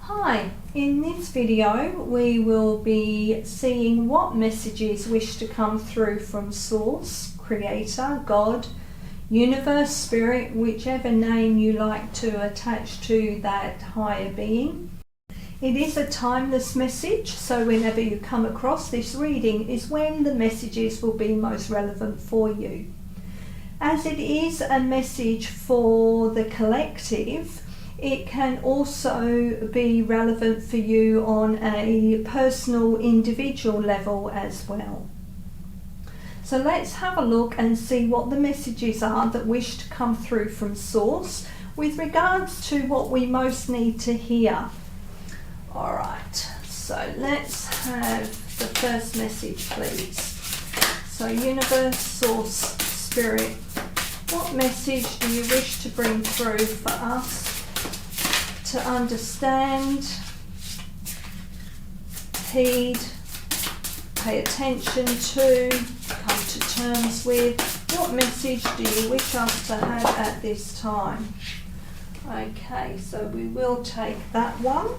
Hi, in this video we will be seeing what messages wish to come through from Source, Creator, God, Universe, Spirit, whichever name you like to attach to that higher being. It is a timeless message, so whenever you come across this reading is when the messages will be most relevant for you. As it is a message for the collective, it can also be relevant for you on a personal, individual level as well. So let's have a look and see what the messages are that wish to come through from Source with regards to what we most need to hear. Alright, so let's have the first message, please. So Universe, Source, Spirit, what message do you wish to bring through for us to understand, heed, pay attention to, come to terms with? What message do you wish us to have at this time? Okay, so we will take that one.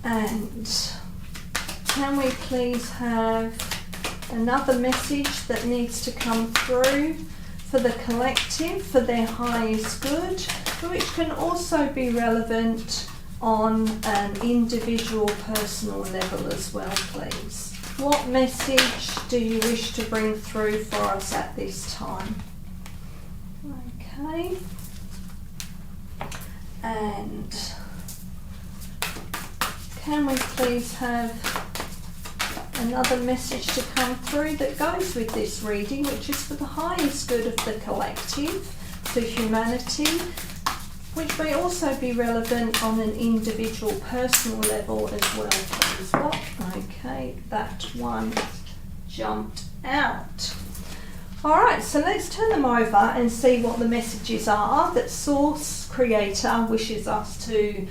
And can we please have another message that needs to come through for the collective, for their highest good, which can also be relevant on an individual personal level as well, please. What message do you wish to bring through for us at this time? Okay. And can we please have another message to come through that goes with this reading, which is for the highest good of the collective, for humanity, which may also be relevant on an individual personal level as well, please. What? Okay, that one jumped out. Alright, so let's turn them over and see what the messages are that Source, Creator, wishes us to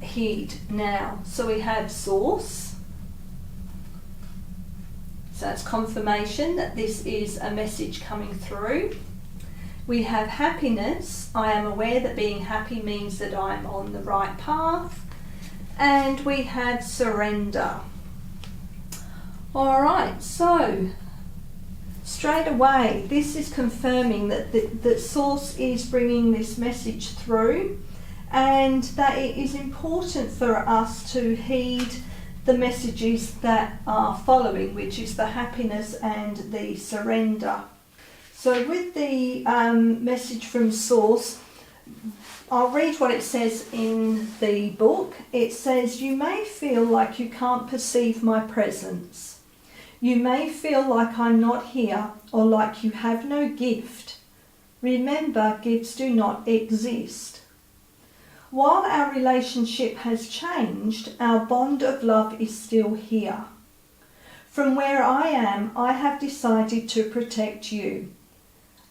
heed now. So we have Source. So that's confirmation that this is a message coming through. We have happiness. I am aware that being happy means that I'm on the right path. And we have surrender. Alright, so straight away this is confirming that Source is bringing this message through, and that it is important for us to heed the messages that are following, which is the happiness and the surrender. So with the message from Source, I'll read what it says in the book. It says, you may feel like you can't perceive my presence. You may feel like I'm not here, or like you have no gift. Remember, gifts do not exist. While our relationship has changed, our bond of love is still here. From where I am, I have decided to protect you.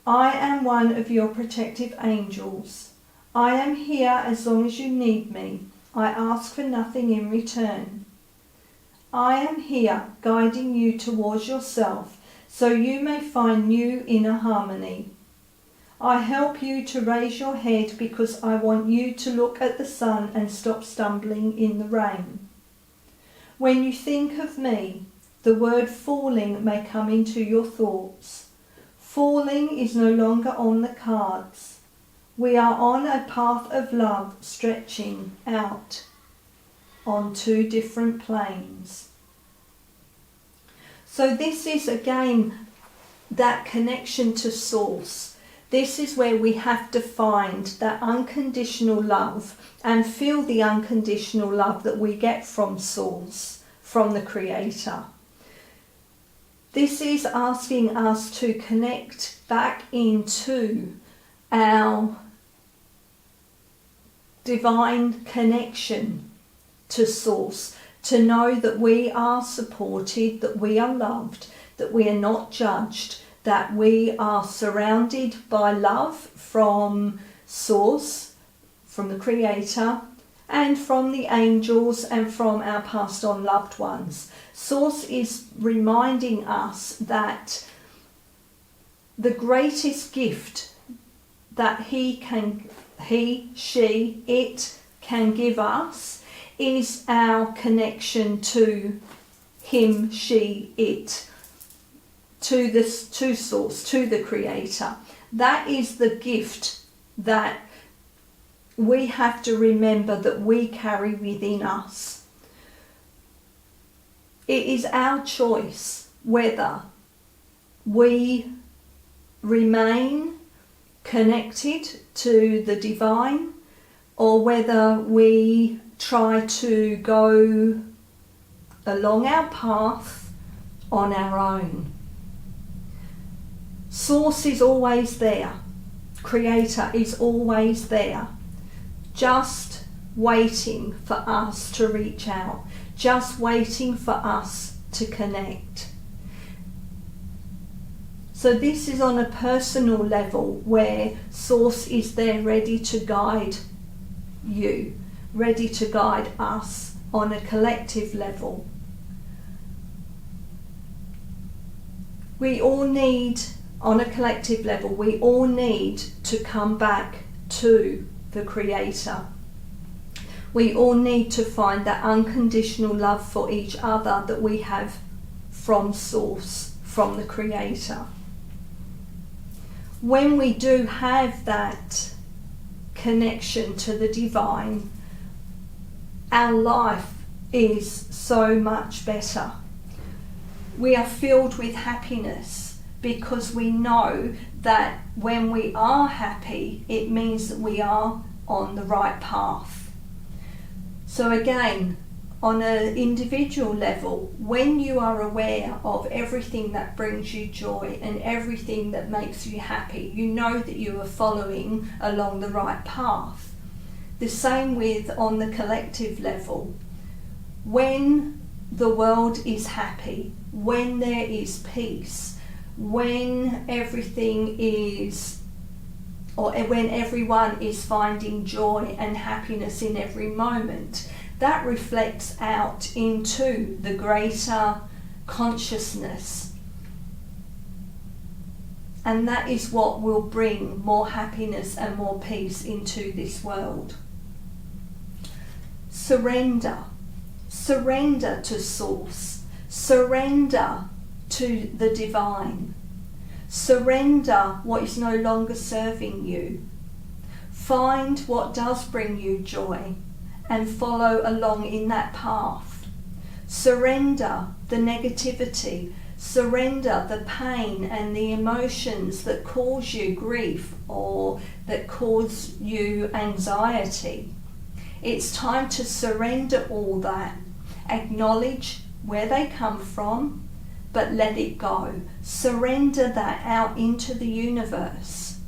I am one of your protective angels. I am here as long as you need me. I ask for nothing in return. I am here guiding you towards yourself so you may find new inner harmony. I help you to raise your head because I want you to look at the sun and stop stumbling in the rain. When you think of me, the word falling may come into your thoughts. Falling is no longer on the cards. We are on a path of love stretching out on two different planes. So this is again that connection to Source. This is where we have to find that unconditional love and feel the unconditional love that we get from Source, from the Creator. This is asking us to connect back into our divine connection to Source, to know that we are supported, that we are loved, that we are not judged, that we are surrounded by love from Source, from the Creator, and from the angels and from our passed on loved ones. Source is reminding us that the greatest gift that he can he, she, it can give us is our connection to him, she, it, to source, to the creator. That is the gift that we have to remember that we carry within us. It is our choice whether we remain connected to the divine or whether we try to go along our path on our own. Source is always there. Creator is always there, just waiting for us to reach out, just waiting for us to connect. So this is on a personal level where Source is there ready to guide you, ready to guide us on a collective level. We all need, on a collective level, we all need to come back to the Creator. We all need to find that unconditional love for each other that we have from Source, from the Creator. When we do have that connection to the divine, our life is so much better. We are filled with happiness because we know that when we are happy, it means that we are on the right path. So again, on an individual level, when you are aware of everything that brings you joy and everything that makes you happy, you know that you are following along the right path. The same with on the collective level. When the world is happy, when there is peace, when everything is, or when everyone is finding joy and happiness in every moment, that reflects out into the greater consciousness. And that is what will bring more happiness and more peace into this world. Surrender. Surrender to Source. Surrender to the divine. Surrender what is no longer serving you. Find what does bring you joy and follow along in that path. Surrender the negativity. Surrender the pain and the emotions that cause you grief or that cause you anxiety. It's time to surrender all that. Acknowledge where they come from, but let it go. Surrender that out into the universe.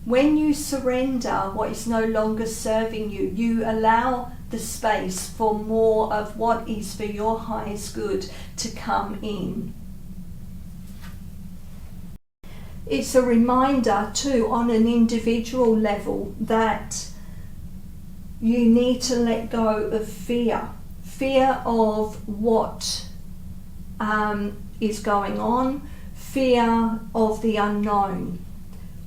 When you surrender what is no longer serving you, you allow the space for more of what is for your highest good to come in. It's a reminder too on an individual level that you need to let go of fear. Fear of what is going on, fear of the unknown.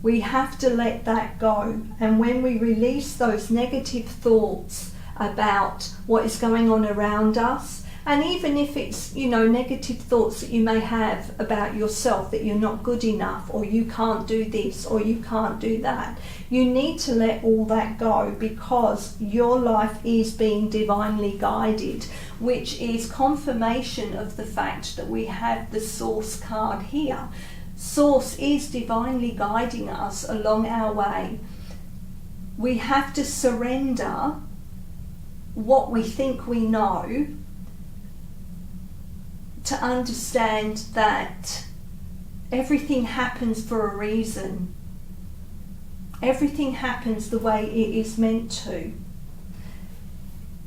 We have to let that go. And when we release those negative thoughts about what is going on around us, and even if it's, negative thoughts that you may have about yourself, that you're not good enough, or you can't do this, or you can't do that, you need to let all that go, because your life is being divinely guided, which is confirmation of the fact that we have the Source card here. Source is divinely guiding us along our way. We have to surrender what we think we know to understand that everything happens for a reason. Everything happens the way it is meant to.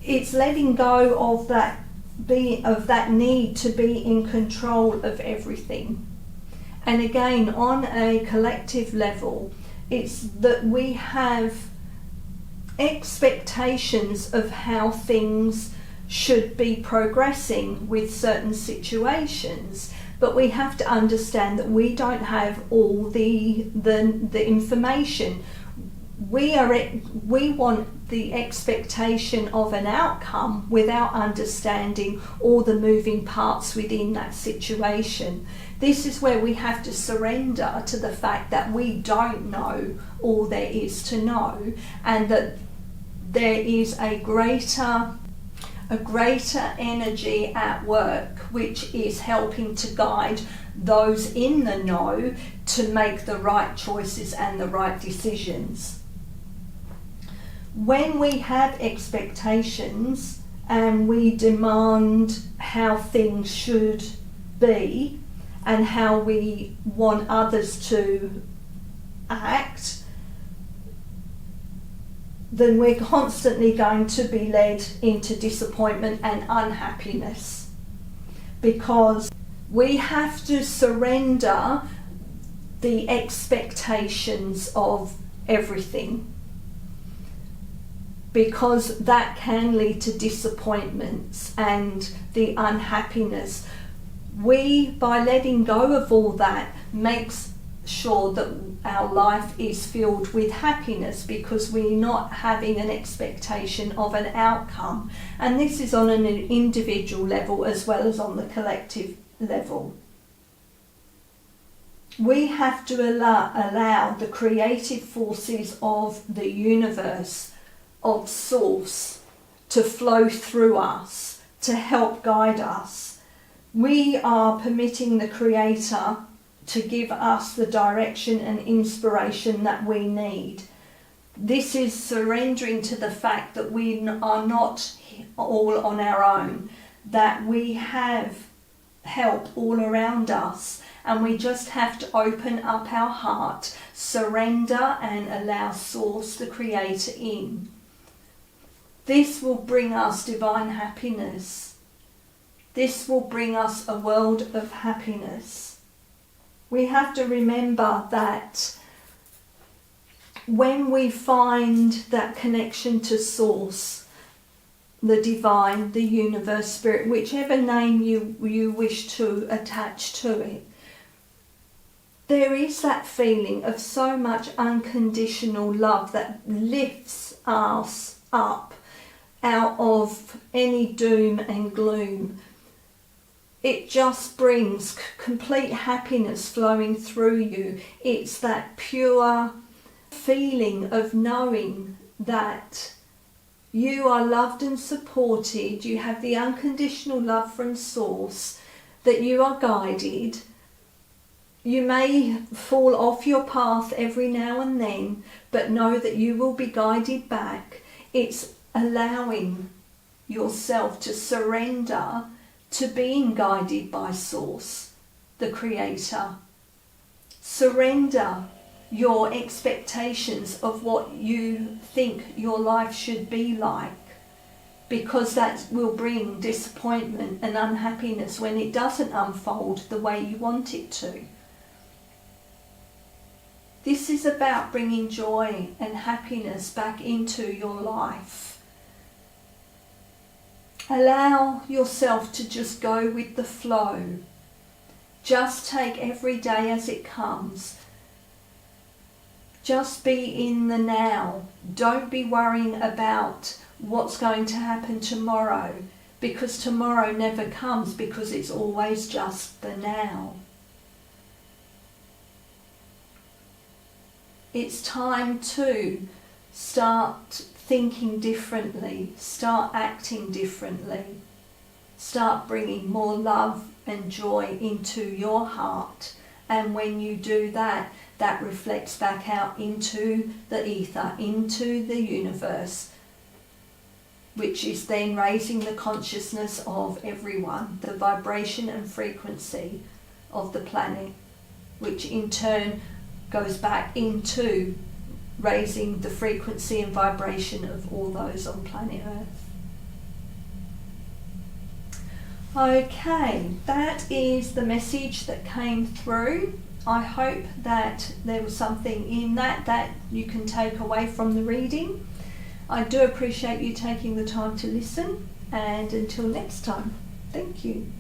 It's letting go of that need to be in control of everything. And again, on a collective level, it's that we have expectations of how things should be progressing with certain situations. but we have to understand that we don't have all the information. We want the expectation of an outcome without understanding all the moving parts within that situation. This is where we have to surrender to the fact that we don't know all there is to know, and that there is a greater energy at work which is helping to guide those in the know to make the right choices and the right decisions. When we have expectations and we demand how things should be and how we want others to act, then we're constantly going to be led into disappointment and unhappiness, because we have to surrender the expectations of everything, because that can lead to disappointments and the unhappiness. We, by letting go of all that, makes sure that our life is filled with happiness, because we're not having an expectation of an outcome. And this is on an individual level as well as on the collective level. We have to allow the creative forces of the universe, of Source, to flow through us, to help guide us. We are permitting the Creator to give us the direction and inspiration that we need. This is surrendering to the fact that we are not all on our own, that we have help all around us, and we just have to open up our heart, surrender, and allow Source, the Creator, in. This will bring us divine happiness. This will bring us a world of happiness. We have to remember that when we find that connection to Source, the divine, the universe, spirit, whichever name you wish to attach to it, there is that feeling of so much unconditional love that lifts us up out of any doom and gloom. It just brings complete happiness flowing through you. It's that pure feeling of knowing that you are loved and supported, you have the unconditional love from Source, that you are guided. You may fall off your path every now and then, but know that you will be guided back. It's allowing yourself to surrender to being guided by Source, the Creator. Surrender your expectations of what you think your life should be like, because that will bring disappointment and unhappiness when it doesn't unfold the way you want it to. This is about bringing joy and happiness back into your life. Allow yourself to just go with the flow. Just take every day as it comes. Just be in the now. Don't be worrying about what's going to happen tomorrow, because tomorrow never comes, because it's always just the now. It's time to start thinking differently, start acting differently, start bringing more love and joy into your heart. And when you do that, that reflects back out into the ether, into the universe, which is then raising the consciousness of everyone, the vibration and frequency of the planet, which in turn goes back into raising the frequency and vibration of all those on planet Earth. Okay, that is the message that came through. I hope that there was something in that you can take away from the reading. I do appreciate you taking the time to listen, and until next time, thank you.